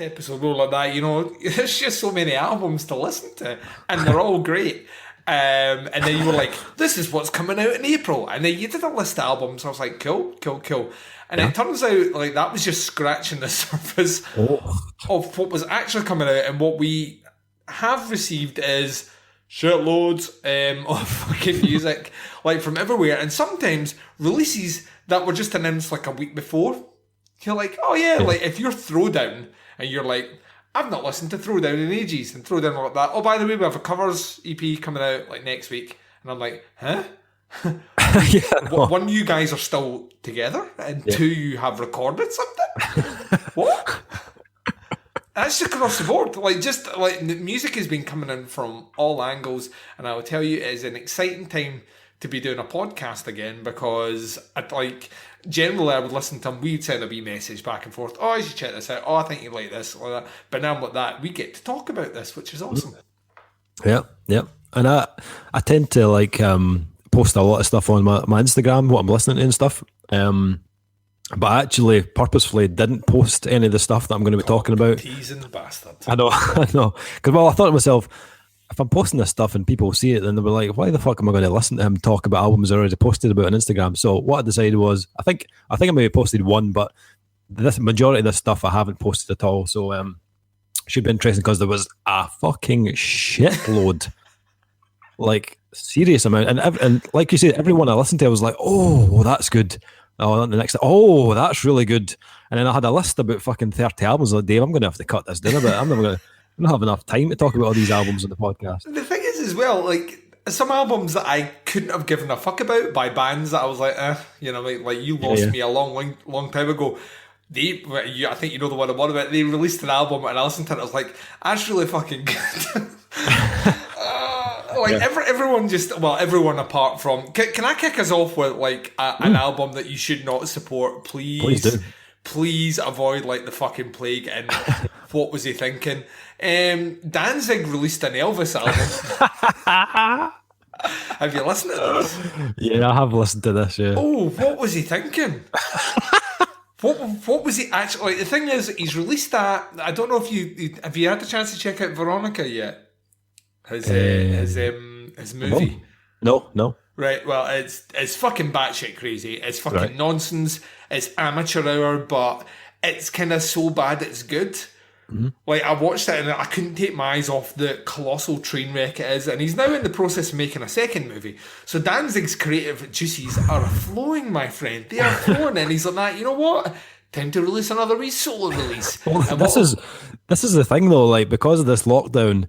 episode or like that, there's just so many albums to listen to, and they're all great. And then you were like, this is what's coming out in April. And then you did a list of albums. I was like, cool. And it turns out like that was just scratching the surface of what was actually coming out. And what we have received is shitloads of fucking music, like from everywhere. And sometimes releases that were just announced like a week before. You're like, oh yeah, like if you're Throwdown and you're like, I've not listened to Throwdown in ages, and Throwdown like that. Oh, by the way, we have a covers EP coming out like next week, and I'm like, huh? One of you guys are still together, and two, you have recorded something. What? That's just across the board. Like the music has been coming in from all angles, and I will tell you, it is an exciting time to be doing a podcast again, because generally I would listen to them, we'd send a wee message back and forth, oh, you should check this out, oh, I think you'd like this, like that. But now with that, we get to talk about this, which is awesome. Yeah. And I tend to post a lot of stuff on my Instagram, what I'm listening to and stuff. But I actually purposefully didn't post any of the stuff that I'm going to be talking about. Teasing bastard. I know. Because, I thought to myself, if I'm posting this stuff and people see it, then they'll be like, why the fuck am I going to listen to him talk about albums I already posted about on Instagram? So what I decided was, I think I maybe posted one, but this majority of this stuff I haven't posted at all. So should be interesting, because there was a fucking shitload, like serious amount. And like you said, everyone I listened to, I was like, oh, that's good. Oh, the next, oh, that's really good. And then I had a list about fucking 30 albums. Like, Dave, I'm going to have to cut this down a bit. I don't have enough time to talk about all these albums on the podcast. The thing is as well, like some albums that I couldn't have given a fuck about by bands that I was like, like you lost me a long time ago. I think you know the one I'm on about. They released an album and I listened to it. I was like, that's really fucking good. Everyone apart from. Can I kick us off with like an album that you should not support? Please do. Please avoid like the fucking plague. And what was he thinking? Danzig released an Elvis album. Have you listened to this? Yeah, I have listened to this, yeah. Oh, what was he thinking? What was he actually... Like, the thing is, he's released that... I don't know if have you had the chance to check out Veronica yet? His movie? No. Right, well, it's fucking batshit crazy. It's fucking nonsense. It's amateur hour, but it's kind of so bad it's good. Mm-hmm. Like, I watched it and I couldn't take my eyes off the colossal train wreck it is, and he's now in the process of making a second movie. So Danzig's creative juices are flowing, my friend. They are flowing, and he's like, that, you know what? Time to release another solo release. This is the thing though, like, because of this lockdown,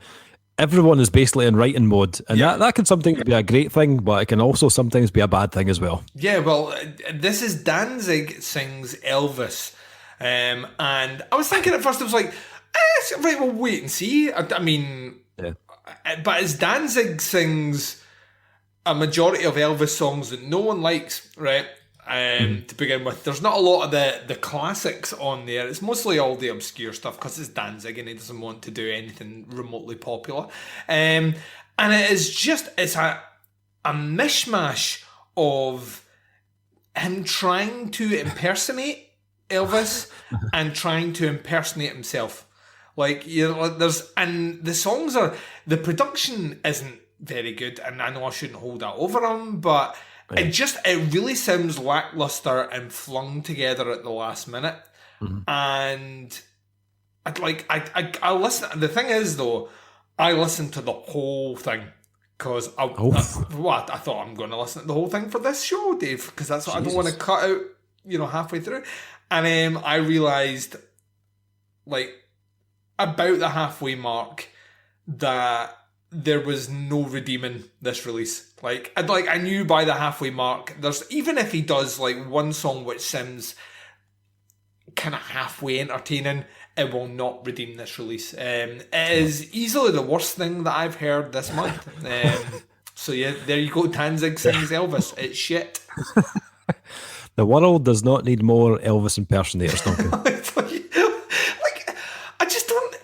everyone is basically in writing mode, and that can sometimes be a great thing, but it can also sometimes be a bad thing as well. Yeah, well, this is Danzig sings Elvis. And I was thinking at first, I was like, right, we'll wait and see. I mean, but as Danzig sings a majority of Elvis songs that no one likes, right? To begin with, there's not a lot of the classics on there. It's mostly all the obscure stuff because it's Danzig and he doesn't want to do anything remotely popular. And it's a mishmash of him trying to impersonate Elvis and trying to impersonate himself. Like, and the songs the production isn't very good, and I know I shouldn't hold that over him, but it really sounds lackluster and flung together at the last minute. Mm-hmm. And I listen. The thing is though, I listened to the whole thing because I thought I'm going to listen to the whole thing for this show, Dave, because that's what I don't want to cut out, halfway through. And I realised, like, about the halfway mark, that there was no redeeming this release. I knew by the halfway mark, even if he does, like, one song which sounds kind of halfway entertaining, it will not redeem this release. It is easily the worst thing that I've heard this month. So, yeah, there you go. Danzig sings Elvis. It's shit. The world does not need more Elvis impersonators, Duncan. I just don't...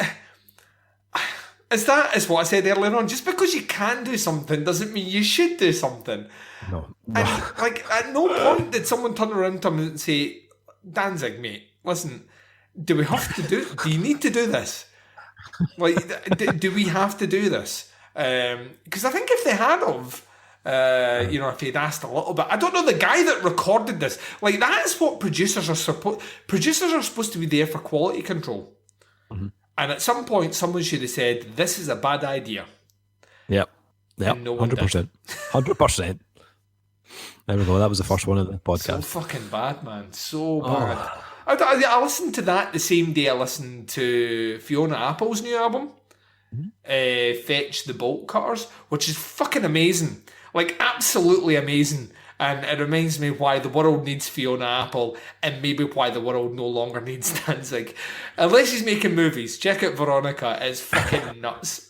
It's what I said earlier on. Just because you can do something doesn't mean you should do something. No. And, at no point did someone turn around to him and say, Danzig, mate, listen, Do we have to do? Do you need to do this? Like, do we have to do this? Because I think if they had of, if he'd asked a little bit, I don't know, the guy that recorded this, like, that's what producers are supposed. Producers are supposed to be there for quality control, and at some point, someone should have said, "This is a bad idea." Yep. 100%. 100%. There we go. That was the first one of the podcast. So fucking bad, man. So bad. I listened to that the same day I listened to Fiona Apple's new album, Fetch the Bolt Cutters, which is fucking amazing. Like, absolutely amazing. And it reminds me why the world needs Fiona Apple, and maybe why the world no longer needs Danzig. Unless he's making movies. Check out Veronica. It's fucking nuts.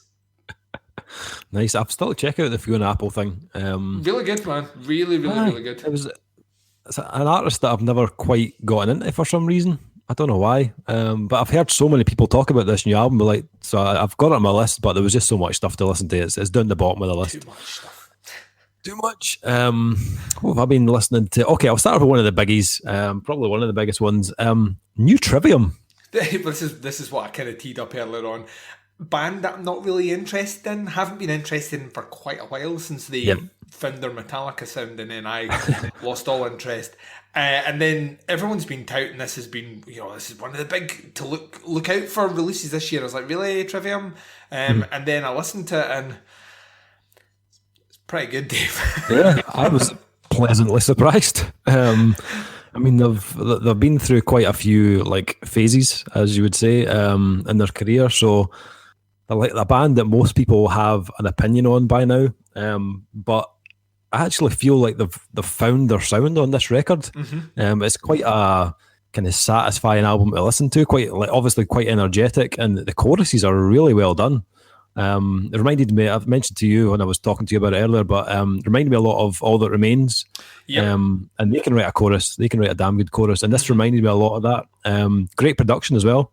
Nice. I've still check out the Fiona Apple thing. Really good, man. Really good. It's an artist that I've never quite gotten into for some reason. I don't know why. But I've heard so many people talk about this new album. Like, so I've got it on my list, but there was just so much stuff to listen to. It's down the bottom of the list. Too much stuff. Too much. What have I been listening to? Okay, I'll start with one of the biggies. Probably one of the biggest ones. New Trivium. This is what I kind of teed up earlier on. Band that I'm not really interested in, haven't been interested in for quite a while since they found their Metallica sound, and then I lost all interest. And then everyone's been touting this has been, this is one of the big to look out for releases this year. I was like, really, Trivium? And then I listened to it, and it's pretty good, Dave. Yeah, I was pleasantly surprised. I mean, they've been through quite a few like phases, as you would say, in their career. So they're like a band that most people have an opinion on by now. But I actually feel like they've found their sound on this record. It's quite a kind of satisfying album to listen to. Obviously quite energetic, and the choruses are really well done. It reminded me, I've mentioned to you when I was talking to you about it earlier, but reminded me a lot of All That Remains. And they can write a chorus. They can write a damn good chorus. And this reminded me a lot of that. Great production as well.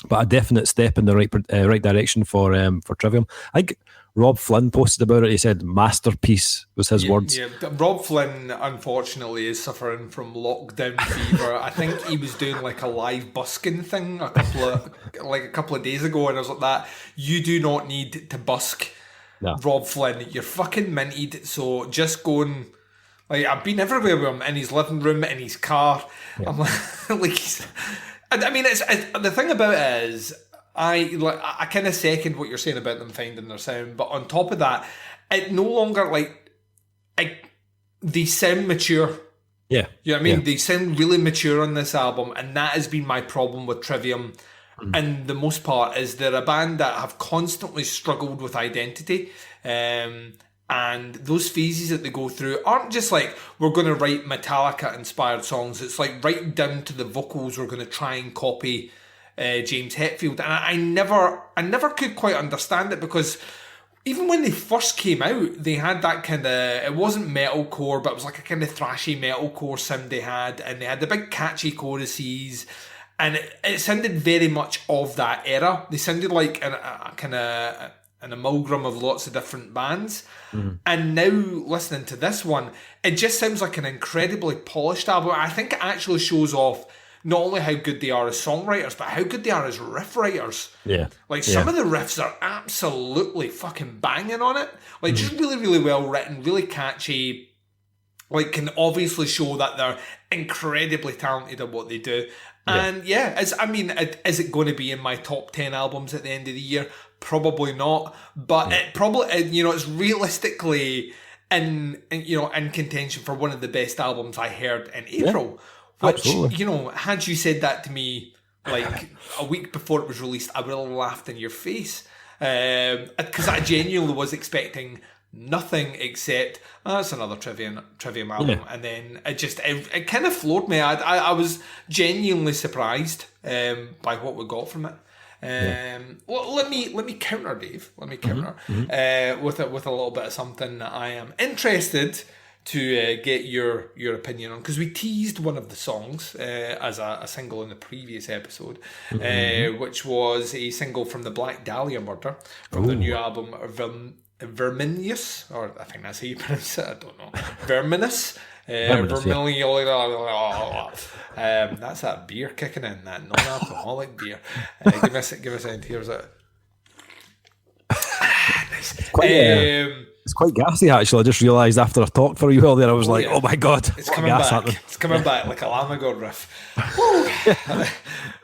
But a definite step in the right direction for Trivium. I think Rob Flynn posted about it. He said masterpiece was his words. Yeah, Rob Flynn, unfortunately, is suffering from lockdown fever. I think he was doing like a live busking thing a couple of days ago, and I was like, "That you do not need to busk, Rob Flynn. You're fucking minted. So just go and like I've been everywhere with him in his living room, in his car. Yeah. I'm like he's." I mean, it's the thing about it is, I kind of second what you're saying about them finding their sound, but on top of that, it no longer they sound mature. Yeah, you know what I mean? Yeah. They sound really mature on this album, and that has been my problem with Trivium. And the most part is they're a band that have constantly struggled with identity. And those phases that they go through aren't just like, we're going to write Metallica-inspired songs. It's like right down to the vocals, we're going to try and copy James Hetfield. And I never could quite understand it, because even when they first came out, they had that kind of, it wasn't metalcore, but it was like a kind of thrashy metalcore sound they had. And they had the big catchy choruses. And it sounded very much of that era. They sounded like a kind of an amalgam of lots of different bands. And now listening to this one, it just sounds like an incredibly polished album. I think it actually shows off not only how good they are as songwriters, but how good they are as riff writers. Yeah. Like some of the riffs are absolutely fucking banging on it. Like just really, really well written, really catchy. Like can obviously show that they're incredibly talented at what they do. And is it going to be in my top 10 albums at the end of the year? Probably not, but it probably, it's realistically in contention for one of the best albums I heard in April. Which, had you said that to me like a week before it was released, I would have laughed in your face, because I genuinely was expecting nothing except that's another Trivium album, and then it kind of floored me. I was genuinely surprised by what we got from it. Well, let me counter, Dave. Let me counter with a little bit of something that I am interested to get your opinion on, because we teased one of the songs as a single in the previous episode, which was a single from the Black Dahlia Murder from their new album Verminius, or I think that's how you pronounce it. I don't know. Verminous. That's that beer kicking in, that non-alcoholic beer. Give me a second. Here's it. Nice. It's quite gassy, actually. I just realised after I talked for a while there, I was oh my God. It's coming back. It's coming back like a Lamagod riff.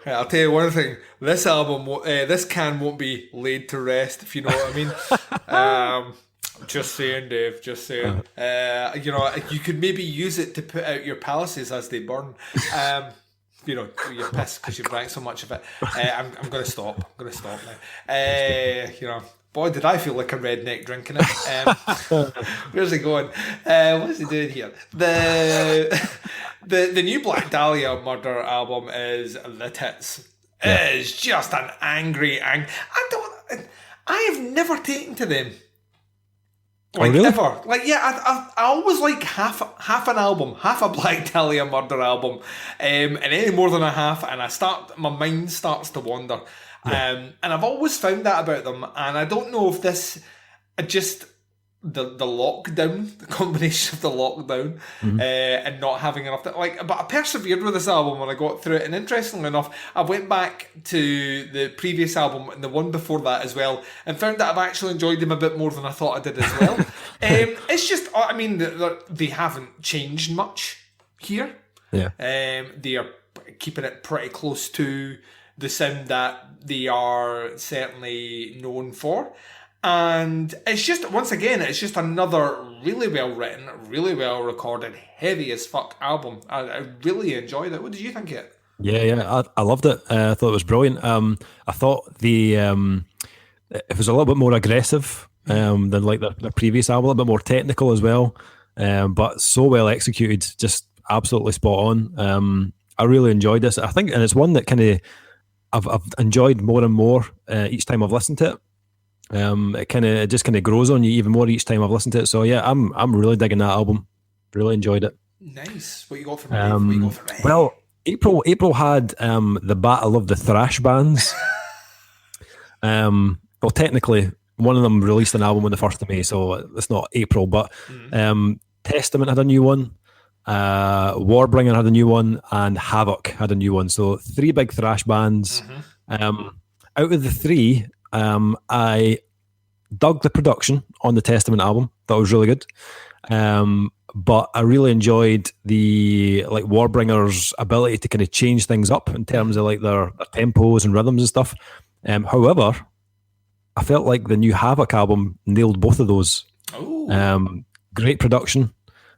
Right, I'll tell you one thing. This album, this can won't be laid to rest, if you know what I mean. Just saying, Dave. Just saying. You could maybe use it to put out your palaces as they burn. You're pissed because you've drank so much of it. I'm going to stop. I'm going to stop now. Boy, did I feel like a redneck drinking it. Where's he going? What's he doing here? The new Black Dahlia Murder album is the tits. Yeah. It is just an angry. I have never taken to them. Really? Ever. I always like half an album, half a Black Dahlia Murder album, and any more than a half, and my mind starts to wander. Yeah. And I've always found that about them, and I don't know if this just the lockdown, the combination of the lockdown and not having enough but I persevered with this album when I got through it, and interestingly enough, I went back to the previous album and the one before that as well, and found that I've actually enjoyed them a bit more than I thought I did as well. It's just, I mean, they haven't changed much here. Yeah. They are keeping it pretty close to the sound that they are certainly known for. And it's just, once again, it's just another really well written, really well recorded, heavy as fuck album. I really enjoyed it. What did you think of it? Yeah, I loved it. I thought it was brilliant. I thought it was a little bit more aggressive than like the previous album, a little bit more technical as well, but so well executed, just absolutely spot on. I really enjoyed this. I think, and it's one that kind of I've enjoyed more and more each time I've listened to it. It just kind of grows on you even more each time I've listened to it. So yeah, I'm really digging that album. Really enjoyed it. Nice. What you got for me? Well, April had the Battle of the Thrash Bands. Well, technically, one of them released an album on the 1st of May, so it's not April. But Testament had a new one. Warbringer had a new one, and Havoc had a new one. So 3 big thrash bands. Out of the 3, I dug the production on the Testament album. That was really good. But I really enjoyed the Warbringer's ability to kind of change things up in terms of their tempos and rhythms and stuff. However, I felt like the new Havoc album nailed both of those. Great production.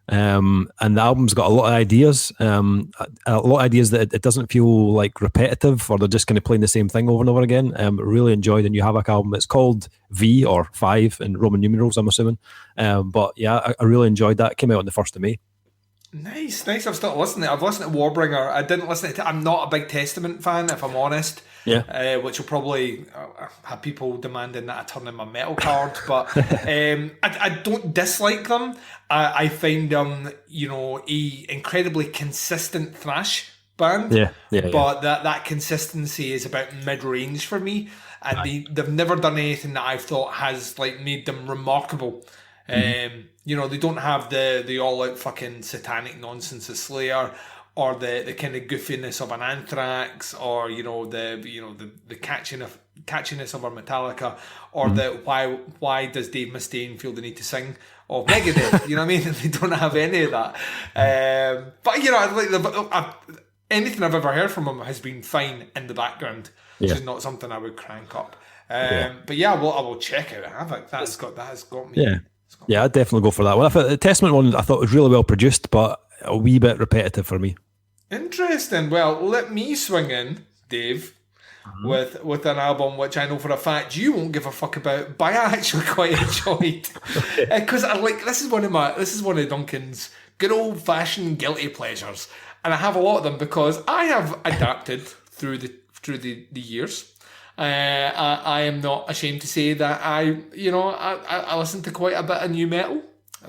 And the album's got a lot of ideas, that it doesn't feel like repetitive or they're just kind of playing the same thing over and over again. Really enjoyed the new Havoc album. It's called V or 5 in Roman numerals, I'm assuming. But yeah, I really enjoyed that. It came out on the 1st of May. Nice. I've started listening. I've listened to Warbringer. I didn't listen to. I'm not a big Testament fan, if I'm honest. Yeah. Which will probably have people demanding that I turn in my metal card, but I don't dislike them. I find them, a incredibly consistent thrash band. Yeah. But that consistency is about mid-range for me, and they've never done anything that I've thought has made them remarkable. They don't have the all-out fucking satanic nonsense of Slayer, or the kind of goofiness of an Anthrax, or the catchiness of a Metallica, or the why does Dave Mustaine feel the need to sing of Megadeth? You know what I mean? They don't have any of that. But anything I've ever heard from them has been fine in the background, which is not something I would crank up. But yeah, I will check out Havoc. That has got me. Yeah, I'd definitely go for that one. The Testament one I thought was really well produced, but a wee bit repetitive for me. Interesting. Well, let me swing in, Dave, with an album which I know for a fact you won't give a fuck about, but I actually quite enjoyed, because this is one of Duncan's good old fashioned guilty pleasures, and I have a lot of them because I have adapted through the years. I am not ashamed to say that I listened to quite a bit of new metal.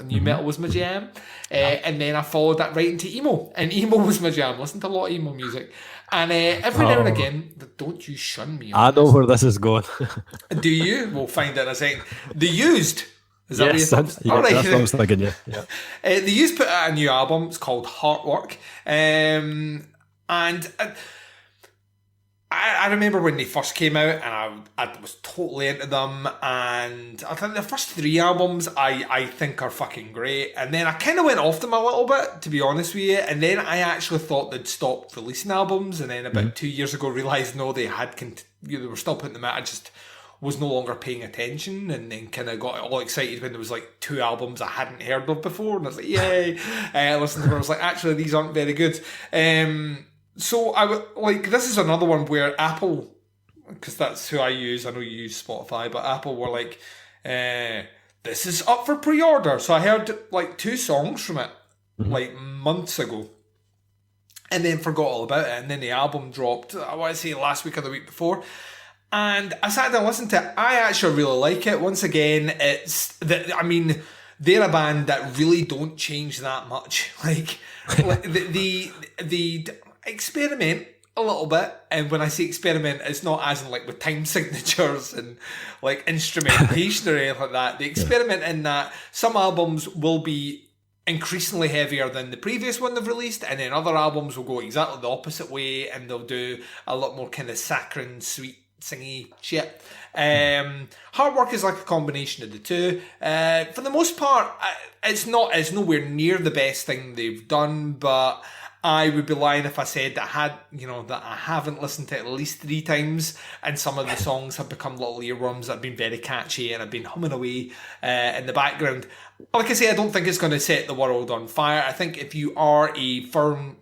New metal was my jam, and then I followed that right into emo, and emo was my jam. Listened to a lot of emo music, and every now and again, don't you shun me. I know where this is going. Do you? We'll find out in a second. The Used Is that yes, what you thought? yeah, that's what I was thinking, yeah. They used to put out a new album. It's called Heartwork. And I remember when they first came out, and I was totally into them. And I think the first 3 albums I think are fucking great. And then I kind of went off them a little bit, to be honest with you. And then I actually thought they'd stopped releasing albums. And then about 2 years ago, realised no, they were still putting them out. I just was no longer paying attention, and then kind of got all excited when there was like 2 albums I hadn't heard of before, and I was like, yay! I listened to them, I was like, actually, these aren't very good. So I would like, this is another one where Apple, because that's who I use. I know you use Spotify, but Apple were like, this is up for pre-order. So I heard like 2 songs from it like months ago, and then forgot all about it. And then the album dropped, I want to say last week or the week before. And I sat down and listened to it. I actually really like it. Once again, they're a band that really don't change that much. Like the experiment a little bit, and when I say experiment, it's not as in like with time signatures and like instrumentation or anything like that. The experiment in that some albums will be increasingly heavier than the previous one they've released, and then other albums will go exactly the opposite way, and they'll do a lot more kind of saccharine, sweet, singy shit. Heartwork is like a combination of the two. For the most part, it's nowhere near the best thing they've done, but I would be lying if I said that I haven't listened to it at least 3 times, and some of the songs have become little earworms that have been very catchy, and I've been humming away in the background. Like I say, I don't think it's going to set the world on fire. I think if you are a firm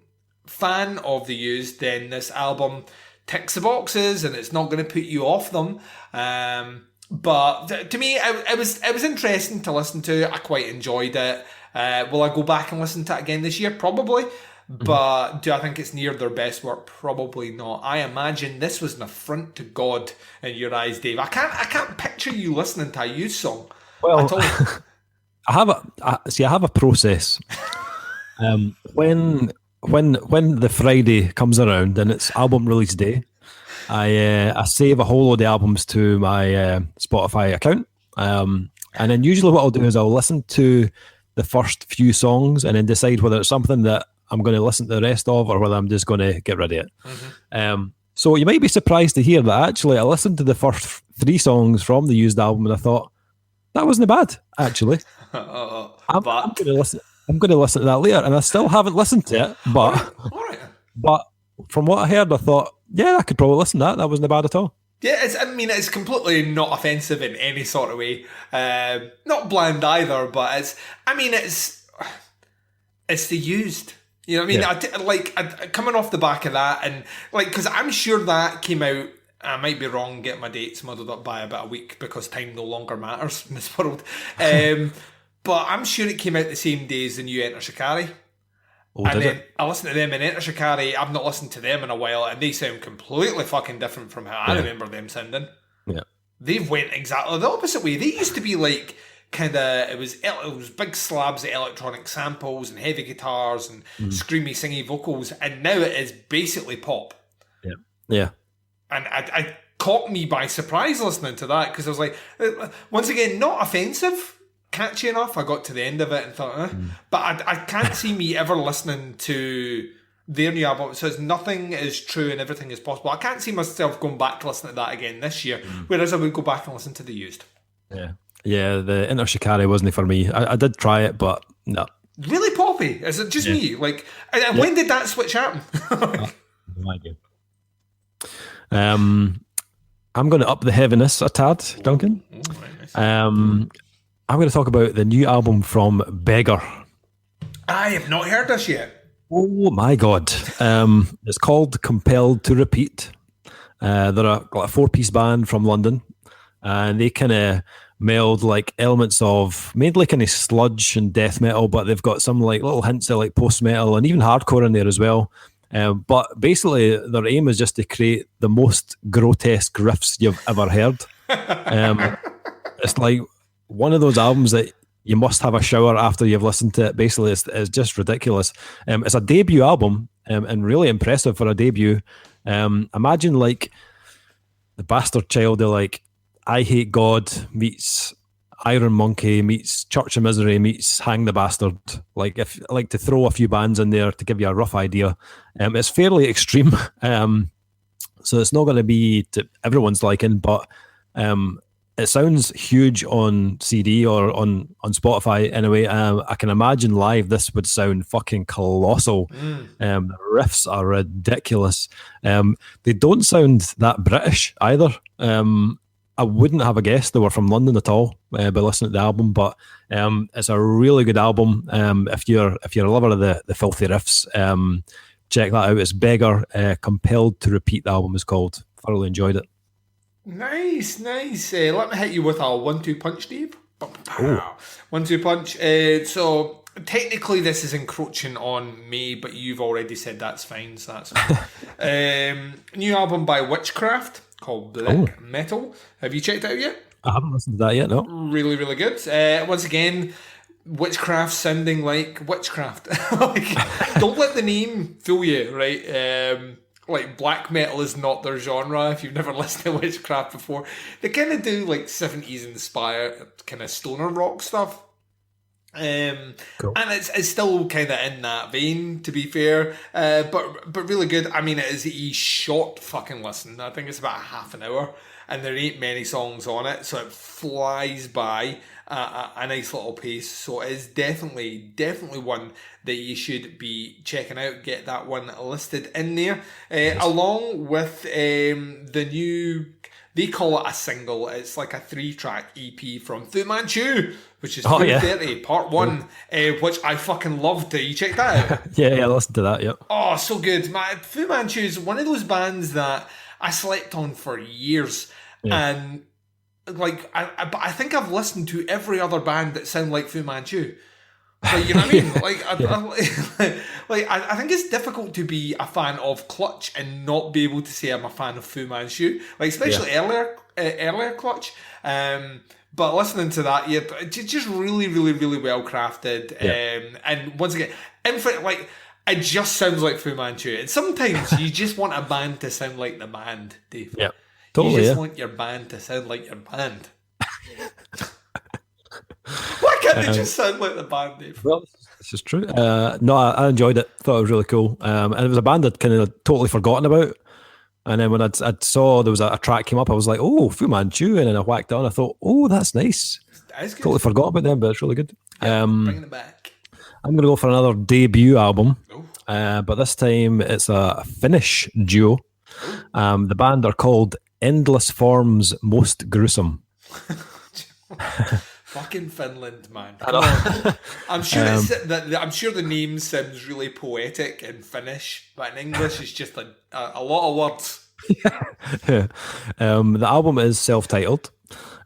fan of the Used, then this album ticks the boxes, and it's not going to put you off them. But to me, it was interesting to listen to. I quite enjoyed it. Will I go back and listen to it again this year? Probably. But do I think it's near their best work? Probably not. I imagine this was an affront to God in your eyes, Dave. I can't picture you listening to a Used song. Well, at all. I have a process. When the Friday comes around and it's album release day, I save a whole load of albums to my Spotify account, and then usually what I'll do is I'll listen to the first few songs and then decide whether it's something that I'm going to listen to the rest of, or whether I'm just going to get rid of it. So you might be surprised to hear that actually I listened to the first 3 songs from the Used album, and I thought that wasn't bad actually. I'm going to listen. I'm going to listen to that later, and I still haven't listened to it. But but from what I heard, I thought, yeah, I could probably listen to that. That wasn't bad at all. Yeah, it's completely not offensive in any sort of way. Not bland either, but it's the Used. You know what I mean? Yeah. Coming off the back of that, and like, because I'm sure that came out. I might be wrong, get my dates muddled up by about a week because time no longer matters in this world. But I'm sure it came out the same day as the new Enter Shikari. Oh, and did then it? I listened to them in Enter Shikari. I've not listened to them in a while, and they sound completely fucking different from how I remember them sounding. Yeah. They've went exactly the opposite way. They used to be like kind of, it was big slabs of electronic samples and heavy guitars and screamy, singy vocals, and now it is basically pop. Yeah. Yeah. And I caught me by surprise listening to that, because I was like, once again, not offensive, catchy enough. I got to the end of it and thought, but I can't see me ever listening to their new album. It says nothing is true and everything is possible. I can't see myself going back to listen to that again this year, whereas I would go back and listen to the Used. Yeah. Yeah, the Enter Shikari wasn't for me. I did try it, but no. Really poppy? Is it just me? Like, when did that switch happen? No idea. I'm going to up the heaviness a tad, Duncan. I'm going to talk about the new album from Beggar. I have not heard this yet. Oh my God. It's called Compelled to Repeat. They're a 4-piece band from London, and they kind of meld like elements of mainly kind of sludge and death metal, but they've got some like little hints of like post metal and even hardcore in there as well. But basically their aim is just to create the most grotesque riffs you've ever heard. It's like one of those albums that you must have a shower after you've listened to it. Basically, it's just ridiculous. It's a debut album, and really impressive for a debut. Imagine like the bastard child of like I Hate God meets Iron Monkey meets Church of Misery meets Hang the Bastard. Like if like to throw a few bands in there to give you a rough idea. It's fairly extreme. So it's not going to be to everyone's liking, but it sounds huge on CD or on Spotify anyway. I can imagine live this would sound fucking colossal. The riffs are ridiculous. They don't sound that British either. I wouldn't have a guess they were from London at all by listening to the album, but it's a really good album. If you're a lover of the filthy riffs, check that out. It's Beggar. Compelled to Repeat, the album is called. Thoroughly enjoyed it. Nice. Let me hit you with a 1-2 punch, Dave. Ooh. 1-2 punch. So technically this is encroaching on me, but you've already said that's fine, so that's fine. New album by Witchcraft called Black Metal. Have you checked it out yet? I haven't listened to that yet, no. Really, really good. Once again, Witchcraft sounding like witchcraft. Don't let the name fool you, right? Like black metal is not their genre. If you've never listened to Witchcraft before, they kind of do like 70s inspired kind of stoner rock stuff. Cool. And it's still kind of in that vein, to be fair, but really good. I mean, it is a short fucking listen. I think it's about half an hour, and there ain't many songs on it, so it flies by a nice little pace. So it is definitely one that you should be checking out. Get that one listed in there, along with the new. They call it a single. It's like a 3-track EP from Fu Manchu, which is 30, part 1, which I fucking loved. You check that out? yeah, I listened to that, yep. Oh, so good. Fu Manchu is one of those bands that I slept on for years. Yeah. And like, I think I've listened to every other band that sound like Fu Manchu. Like, you know what I mean? Like, I think it's difficult to be a fan of Clutch and not be able to say I'm a fan of Fu Manchu. Like, especially earlier Clutch. But listening to that, just really, really, really well crafted. Yeah. And once again, like, it just sounds like Fu Manchu. And sometimes you just want a band to sound like the band, Dave. Yeah, totally. You just want your band to sound like your band. Why can't they just sound like the band, Dave? Well, this is true. No, I enjoyed it. Thought it was really cool. And it was a band I'd kind of totally forgotten about. And then when I saw there was a track came up, I was like, oh, Fu Manchu. And then I whacked it on. I thought, oh, that's nice. That's good. Totally forgot about them, but it's really good. Yeah, bringing it back. I'm going to go for another debut album. But this time it's a Finnish duo. The band are called Endless Forms Most Gruesome. Fucking Finland, man. Come on. I'm sure the name sounds really poetic in Finnish, but in English it's just a lot of words. Yeah. The album is self-titled,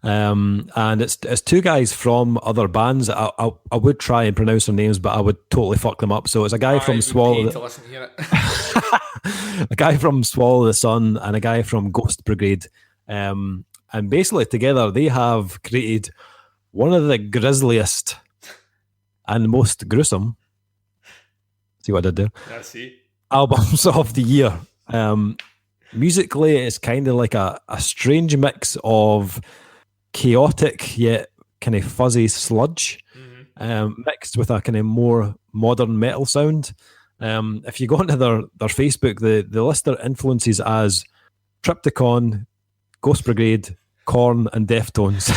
and it's two guys from other bands. I would try and pronounce their names, but I would totally fuck them up. So it's a guy from Swallow. A guy from Swallow the Sun and a guy from Ghost Brigade, and basically together they have created one of the grisliest and most gruesome. See what I did there? Yeah, see. Albums of the year. Musically, it's kind of like a strange mix of chaotic yet kind of fuzzy sludge, mixed with a kind of more modern metal sound. If you go onto their Facebook, they list their influences as Triptykon, Ghost Brigade, Korn, and Deftones.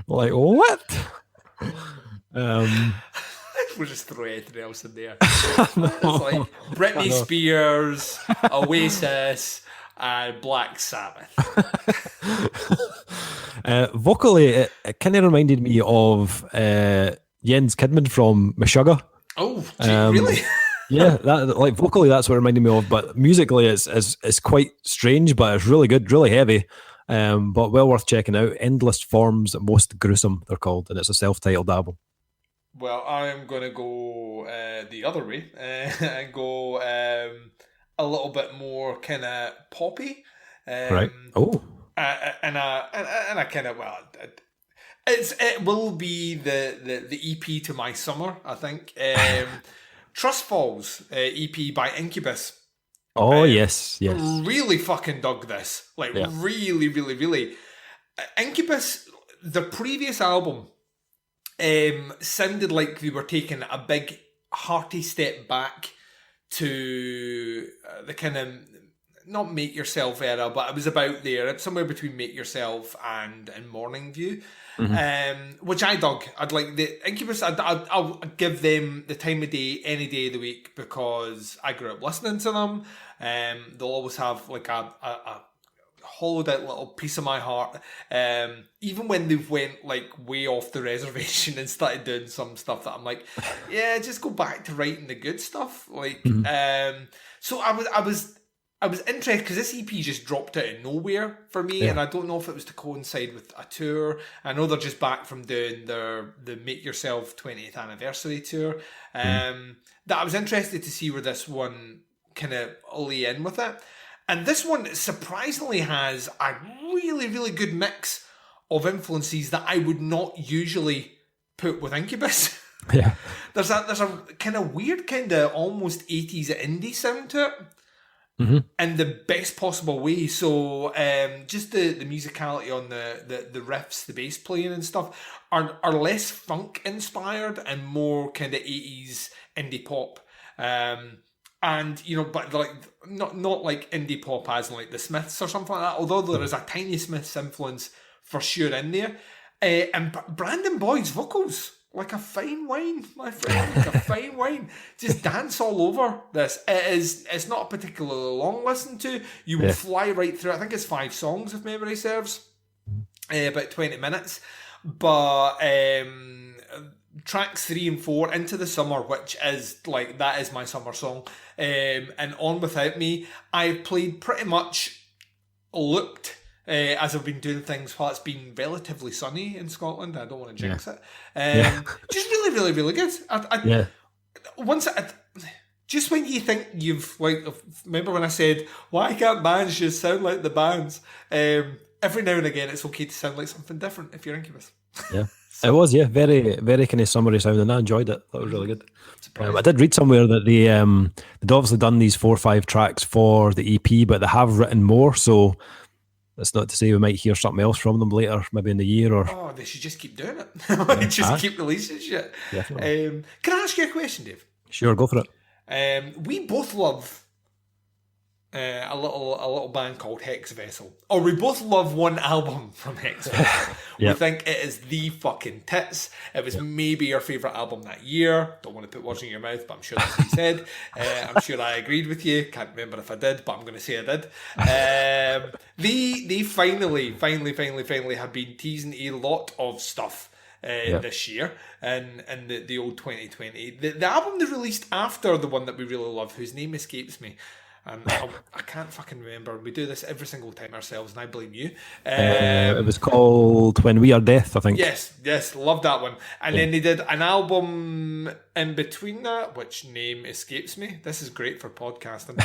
Like, what? We'll just throw anything else in there. It's like Britney Spears, Oasis, and Black Sabbath. Vocally, it kind of reminded me of Jens Kidman from Meshuggah. Oh, really? Yeah, that vocally that's what it reminded me of, but musically it's quite strange, but it's really good, really heavy. But well worth checking out. Endless Forms Most Gruesome, they're called, and it's a self-titled album. Well, I'm going to go the other way and go a little bit more kind of poppy. Right. Oh. And I kind of, well, it will be the EP to my summer, I think. Trust Falls EP by Incubus. Oh, yes. Really fucking dug this. Like, Yeah. really, really, really. Incubus, the previous album, sounded like they were taking a big, hearty step back to the kind of, not Make Yourself era, but it was about there. It's somewhere between Make Yourself and Morning View. Which I dug. I'd like the Incubus. I'll give them the time of day any day of the week because I grew up listening to them. They'll always have like a hollowed out little piece of my heart. Even when they've went like way off the reservation and started doing some stuff that I'm like, yeah, just go back to writing the good stuff. Like, so I was interested because this EP just dropped out of nowhere for me, and I don't know if it was to coincide with a tour. I know they're just back from doing the Make Yourself 20th anniversary tour. That I was interested to see where this one kind of lay in with it. And this one surprisingly has a really, really good mix of influences that I would not usually put with Incubus. Yeah. There's a kind of weird, kind of almost 80s indie sound to it. In the best possible way. So just the musicality on the riffs, the bass playing and stuff are less funk inspired and more kind of 80s indie pop. And you know, but like not like indie pop as in like the Smiths or something like that, although there is a tiny Smiths influence for sure in there. And Brandon Boyd's vocals, like a fine wine, my friend, like a fine wine. Just dance all over this. It's not a particularly long listen to. You will fly right through. I think it's 5 songs if memory serves. About 20 minutes. But tracks 3 and 4, Into the Summer, which is like, that is my summer song. And On Without Me, I've played pretty much looped. As I've been doing things while it's been relatively sunny in Scotland. I don't want to jinx it. Just really, really, really good. Just when you think you've, like, remember when I said, why can't bands just sound like the bands? Every now and again, it's okay to sound like something different if you're Incubus. Yeah. It was, very, very kind of summery sound, and I enjoyed it. That was really good. I did read somewhere that they'd obviously done these 4 or 5 tracks for the EP, but they have written more, so that's not to say we might hear something else from them later, maybe in the year or... Oh, they should just keep doing it. Just keep releasing shit. Definitely. Can I ask you a question, Dave? Sure, go for it. We both love a little band called Hex Vessel. Or we both love one album from Hex Vessel. We think it is the fucking tits. It was maybe our favourite album that year. Don't want to put words in your mouth, but I'm sure that's what you said. I'm sure I agreed with you. Can't remember if I did, but I'm going to say I did. They finally have been teasing a lot of stuff this year and the old 2020. The album they released after the one that we really love, whose name escapes me. And I can't fucking remember. We do this every single time ourselves, and I blame you. It was called When We Are Death, I think. Yes, loved that one. And then they did an album in between that, which name escapes me. This is great for podcasting.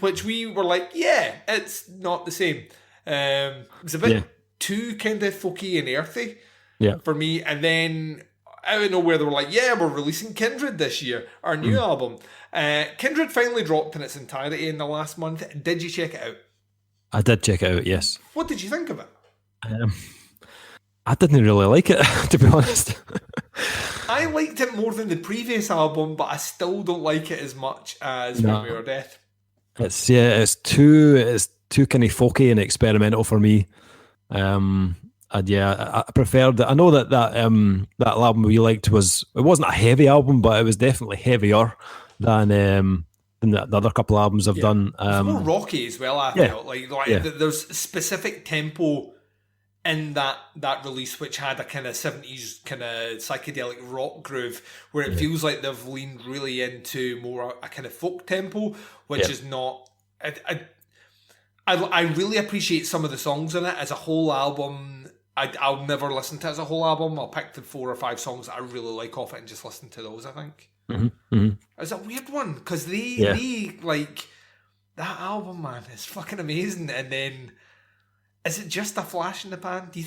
Which we were like, it's not the same. It was a bit too kind of folky and earthy for me. And then out of nowhere, they were like, we're releasing Kindred this year, our new album. Kindred finally dropped in its entirety in the last month. Did you check it out? I did check it out, yes. What did you think of it? I didn't really like it, to be honest. I liked it more than the previous album, but I still don't like it as much as When We Were Death. It's too kind of folky and experimental for me. I preferred it. I know that album we liked it wasn't a heavy album, but it was definitely heavier than the other couple of albums I've done. It's more rocky as well, I felt. There's specific tempo in that release which had a kind of 70s kind of psychedelic rock groove where it feels like they've leaned really into more a kind of folk tempo, which is not... I really appreciate some of the songs in it. As a whole album, I'll never listen to it as a whole album. I'll pick the 4 or 5 songs that I really like off it and just listen to those, I think. It's a weird one because they like that album, man, is fucking amazing. And then is it just a flash in the pan? Do you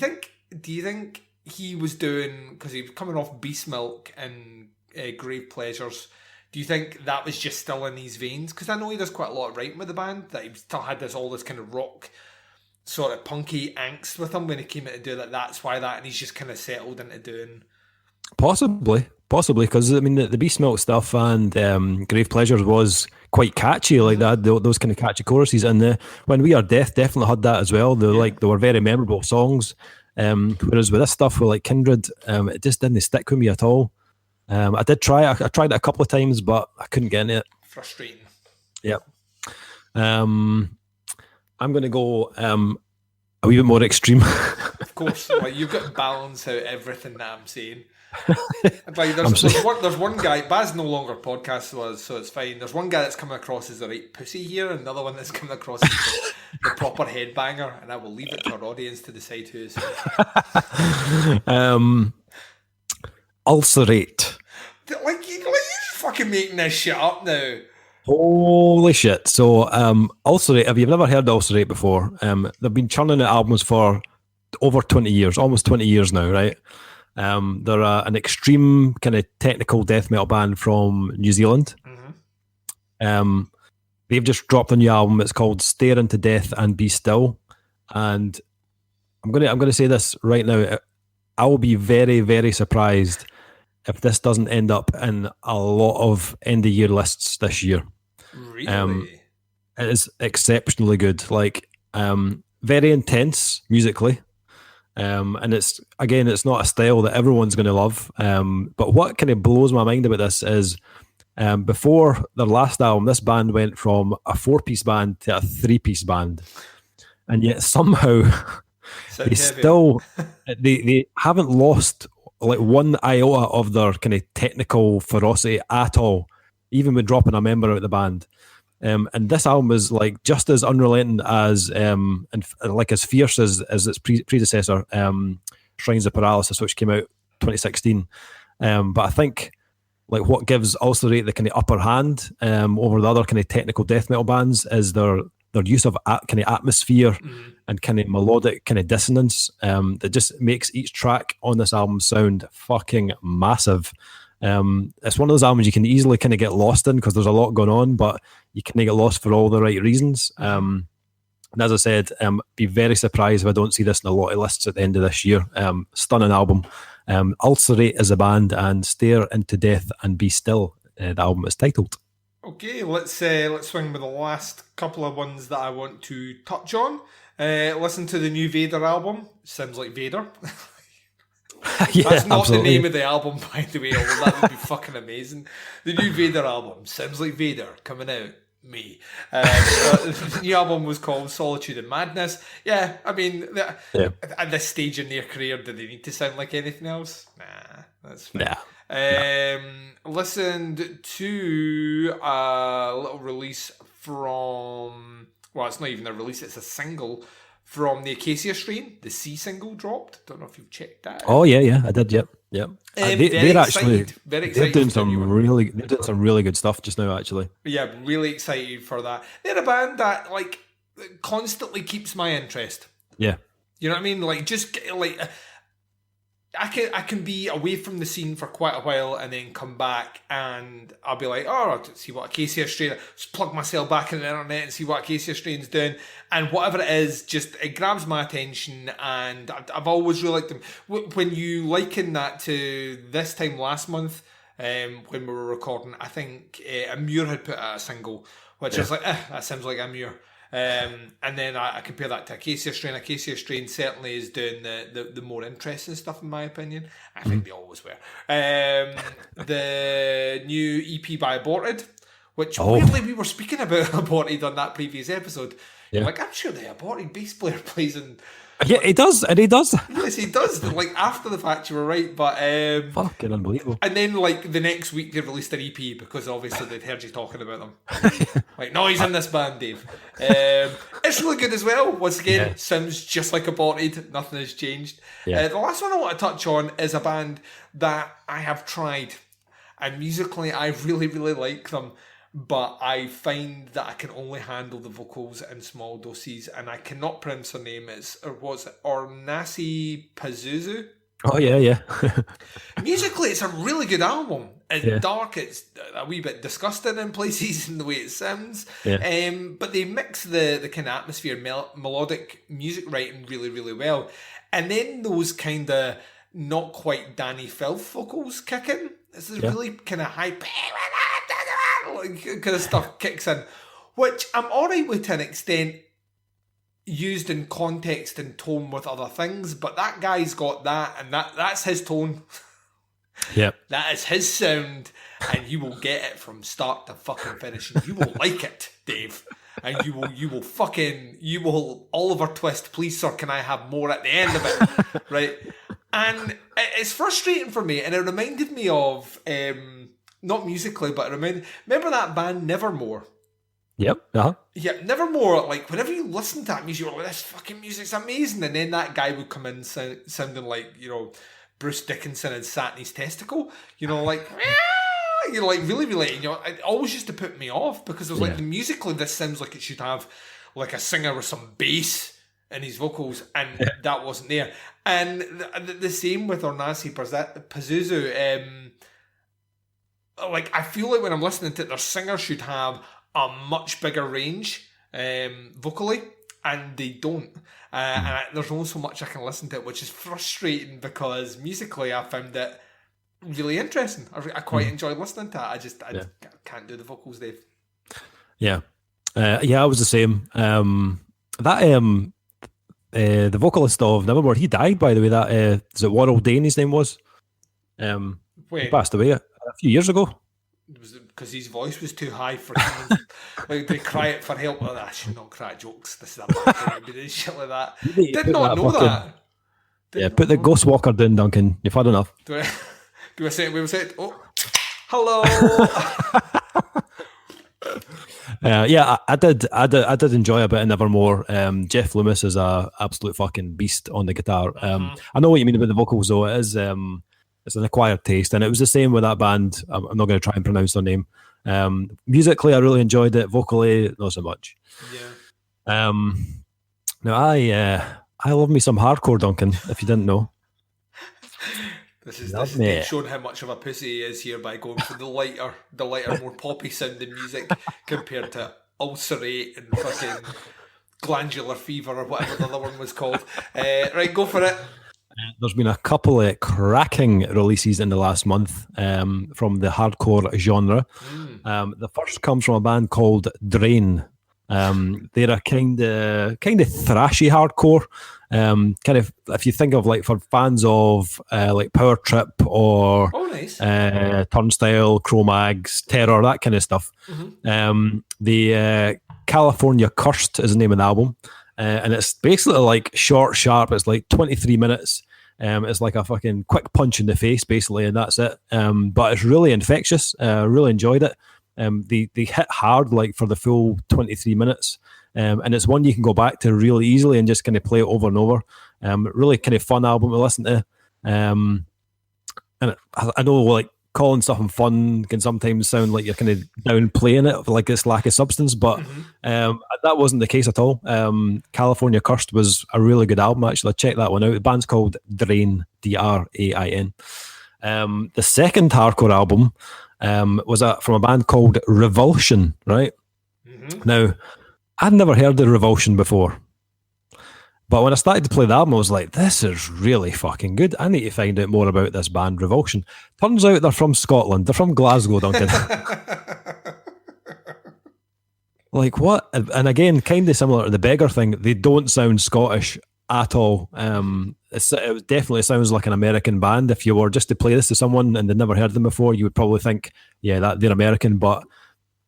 think he was doing, because he was coming off Beast Milk and Grave Pleasures, Do you think that was just still in his veins? Because I know he does quite a lot of writing with the band, that he still had all this kind of rock, sort of punky angst with him when he came out to do that. That's why and he's just kind of settled into doing... Possibly, because I mean the Beast Milk stuff and Grave Pleasures was quite catchy, like that. Those kind of catchy choruses, and When We Are Death definitely had that as well. They were very memorable songs. Whereas with this stuff, with like Kindred, it just didn't stick with me at all. I did try. I tried it a couple of times, but I couldn't get into it. Frustrating. Yep. I'm going to go a wee bit more extreme. Of course, like you've got to balance out everything that I'm saying. Like there's one guy. Baz no longer podcasts with us, so it's fine. There's one guy that's coming across as the right pussy here, and another one that's coming across as the proper headbanger. And I will leave it to our audience to decide who is who. Ulcerate. Like you fucking making this shit up now. Holy shit. So Ulcerate, if you've never heard Ulcerate before, they've been churning out albums for over 20 years, almost 20 years now, right? They're an extreme kind of technical death metal band from New Zealand. They've just dropped a new album. It's called Stare Into Death and Be Still. And I'm gonna say this right now. I will be very, very surprised if this doesn't end up in a lot of end of year lists this year. Really? It is exceptionally good. Like, very intense musically. And it's not a style that everyone's going to love. But what kind of blows my mind about this is before their last album, this band went from a 4-piece band to a 3-piece band. And yet somehow they haven't lost like one iota of their kind of technical ferocity at all, even with dropping a member out of the band. And this album is like just as unrelenting as and like as fierce as its predecessor, Shrines of Paralysis, which came out 2016. But I think like what gives Ulcerate the kind of upper hand over the other kind of technical death metal bands is their use of kind of atmosphere and kind of melodic kind of dissonance that just makes each track on this album sound fucking massive. It's one of those albums you can easily kind of get lost in because there's a lot going on, but you can get lost for all the right reasons. And as I said, be very surprised if I don't see this in a lot of lists at the end of this year. Stunning album. Ulcerate is a band, and Stare Into Death and Be Still, the album is titled. Okay, let's swing with the last couple of ones that I want to touch on. Listen to the new Vader album. Sounds like Vader. Yeah, that's not absolutely. the name of the album, by the way, although that would be fucking amazing. The new Vader album, Sounds Like Vader, coming out May. The new album was called Solitude and Madness. Yeah, I mean, at this stage in their career, do they need to sound like anything else? Nah, that's fine. Listened to a little release from... Well, it's not even a release, it's a single from the Acacia Strain. The C single dropped. Don't know if you've checked that out. Oh yeah, I did. Yep. They're actually very excited. They're doing some really good stuff just now. Actually, yeah, really excited for that. They're a band that like constantly keeps my interest. Yeah, you know what I mean. Like just like I can be away from the scene for quite a while and then come back and I'll be like, oh, I'll see what Acacia Strain, just plug myself back in the internet and see what Acacia Strain's doing, and whatever it is, just it grabs my attention, and I've always really liked them. When you liken that to this time last month, when we were recording, I think Amur had put out a single, which is like, that sounds like Amur. And then I compare that to Acacia Strain. Acacia Strain certainly is doing the more interesting stuff, in my opinion. I think they always were. The new EP by Aborted, which weirdly we were speaking about Aborted on that previous episode. Yeah. Like, I'm sure the Aborted bass player plays in... Yeah, he does. Yes, he does. Like, after the fact, you were right, but... fucking unbelievable. And then, like, the next week they released an EP because obviously they'd heard you talking about them. Like, no, he's in this band, Dave. It's really good as well. Once again, sounds just like Aborted. Nothing has changed. Yeah. The last one I want to touch on is a band that I have tried. And musically, I really, really like them. But I find that I can only handle the vocals in small doses, and I cannot pronounce her name. Was it Ornasi Pazuzu? Oh yeah. Musically, it's a really good album. It's dark, it's a wee bit disgusting in places in the way it sounds. Yeah. But they mix the kind of atmosphere, melodic music writing really, really well. And then those kind of not quite Danny Filth vocals kick in. This is really kind of high kind of stuff kicks in, which I'm alright with to an extent, used in context and tone with other things, but that guy's got that, and that's his tone. Yep. That is his sound, and you will get it from start to fucking finish, and you will like it, Dave. And you will Oliver Twist, please sir, can I have more at the end of it? Right? And it's frustrating for me, and it reminded me of, not musically, but remember that band Nevermore? Yep. Uh-huh. Yeah, Nevermore, like, whenever you listen to that music, you're like, this fucking music's amazing. And then that guy would come in sounding like, Bruce Dickinson had sat in his testicle. Like, like, really, really, it always used to put me off because it was like, musically, this sounds like it should have, like, a singer with some bass in his vocals, and that wasn't there. And the same with Ornasi Pazuzu. Like, I feel like when I'm listening to it, their singer should have a much bigger range vocally, and they don't. And there's only so much I can listen to it, which is frustrating because musically I found it really interesting. I quite enjoyed listening to it. I just can't do the vocals, Dave. Yeah. I was the same. The vocalist of Nevermore, he died, by the way. That is it Warrell Dane, his name was? He passed away a few years ago. Was it because his voice was too high for him? Like, they cry it for help. I should not crack jokes. This is a bad thing. Did shit like that. Did not know that. Put the Ghost Walker down, Duncan. You've had enough. Do I say it? We say it. Oh, hello. I did enjoy a bit of Nevermore. Jeff Loomis is a absolute fucking beast on the guitar. I know what you mean about the vocals, though. It is it's an acquired taste, and it was the same with that band. I'm not going to try and pronounce their name. Musically, I really enjoyed it. Vocally, not so much. Yeah. Now I love me some hardcore, Duncan. If you didn't know. This is showing how much of a pussy he is here by going for the lighter, more poppy sounding music compared to Ulcerate and fucking Glandular Fever or whatever the other one was called. Right, go for it. There's been a couple of cracking releases in the last month from the hardcore genre. The first comes from a band called Drain. They're a kind of thrashy hardcore. Kind of, if you think of, like, for fans of like Power Trip or Turnstile, Cro-Mags, Terror, that kind of stuff. The California Cursed is the name of the album. And it's basically like short, sharp. It's like 23 minutes. It's like a fucking quick punch in the face, basically, and that's it. But it's really infectious. Really enjoyed it. They hit hard, like, for the full 23 minutes. And it's one you can go back to really easily and just kind of play it over and over. Really kind of fun album to listen to. And I know, like, calling something fun can sometimes sound like you're kind of downplaying it, like it's lack of substance, but that wasn't the case at all. California Cursed was a really good album, actually. Check that one out. The band's called Drain, Drain. The second hardcore album was from a band called Revulsion, right? Now, I'd never heard of Revulsion before. But when I started to play the album, I was like, this is really fucking good. I need to find out more about this band, Revulsion. Turns out they're from Scotland. They're from Glasgow, Duncan. Like, what? And again, kind of similar to the Beggar thing, they don't sound Scottish at all. It definitely sounds like an American band. If you were just to play this to someone and they'd never heard them before, you would probably think, yeah, they're American, but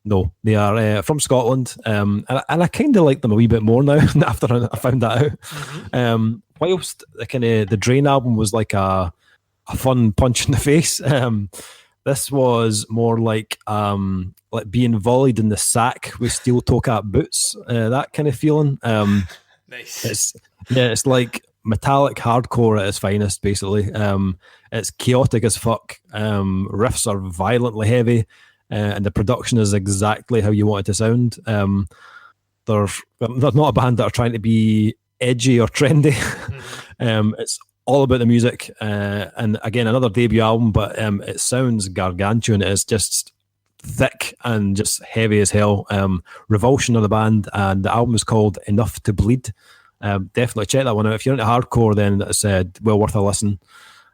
no, they are from Scotland, and I kind of like them a wee bit more now after I found that out. Whilst the Drain album was like a fun punch in the face, this was more like being volleyed in the sack with steel toe cap boots, that kind of feeling. Nice. It's like metallic hardcore at its finest, basically. It's chaotic as fuck. Riffs are violently heavy. And the production is exactly how you want it to sound. They're not a band that are trying to be edgy or trendy. It's all about the music. And again, another debut album, but it sounds gargantuan. It's just thick and just heavy as hell. Revulsion of the band, and the album is called Enough to Bleed. Definitely check that one out. If you're into hardcore, then it's well worth a listen.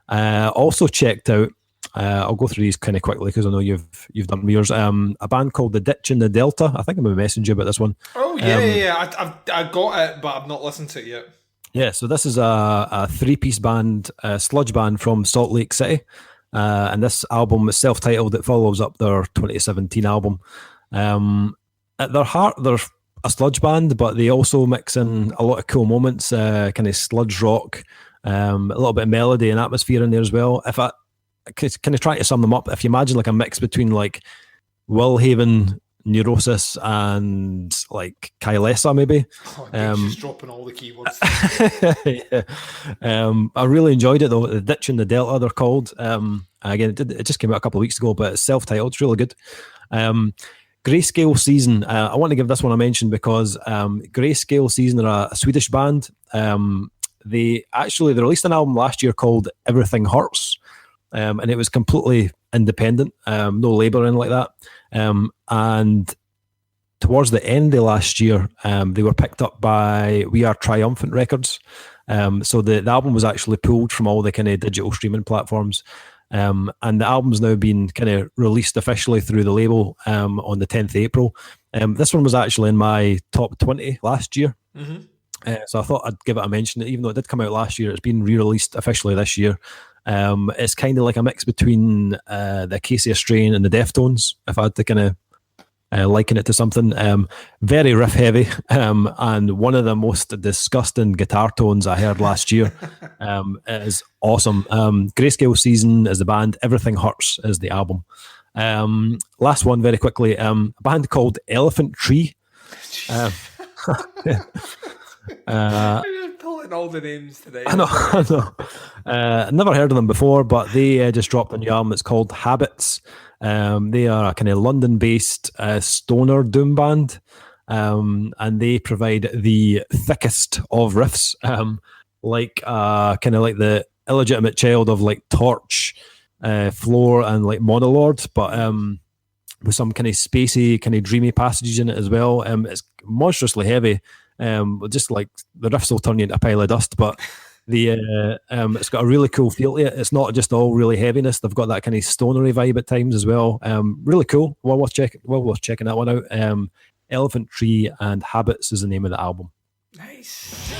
Also checked out, I'll go through these kind of quickly because I know you've done yours. A band called The Ditch in the Delta. I think I'm going to message you about this one. Oh yeah. I got it, but I've not listened to it yet. Yeah, so this is a three-piece band, sludge band from Salt Lake City. And this album is self-titled. It follows up their 2017 album. At their heart, they're a sludge band, but they also mix in a lot of cool moments, kind of sludge rock, a little bit of melody and atmosphere in there as well. If I kind of try to sum them up, if you imagine like a mix between like Willhaven, Neurosis, and like Kylesa, maybe. Just dropping all the keywords. Yeah. I really enjoyed it though. The Ditch in the Delta, they're called. Again, it just came out a couple of weeks ago, but it's self-titled. It's really good. Grayscale Season. I want to give this one a mention because Grayscale Season are a Swedish band. They released an album last year called Everything Hurts, and it was completely independent, no label or anything like that. And towards the end of last year, they were picked up by We Are Triumphant Records. So the album was actually pulled from all the kind of digital streaming platforms. And the album's now been kind of released officially through the label on the 10th of April. This one was actually in my top 20 last year. Mm-hmm. So I thought I'd give it a mention. Even though it did come out last year, it's been re-released officially this year. It's kind of like a mix between the Acacia Strain and the Deftones, if I had to kind of liken it to something. Very riff heavy, and one of the most disgusting guitar tones I heard last year. It is awesome. Grayscale Season is the band, Everything Hurts is the album. Last one very quickly, a band called Elephant Tree. I'm just pulling all the names today. I know. Never heard of them before, but they just dropped a new album. It's called Habits. They are a kind of London-based stoner doom band, and they provide the thickest of riffs, like kind of like the illegitimate child of like Torch, Floor, and like Monolord, but with some kind of spacey, kind of dreamy passages in it as well. It's monstrously heavy. Just like the riffs will turn you into a pile of dust, but it's got a really cool feel to it. It's not just all really heaviness. They've got that kind of stonery vibe at times as well. Really cool. Well worth checking that one out. Elephant Tree and Habits is the name of the album. Nice.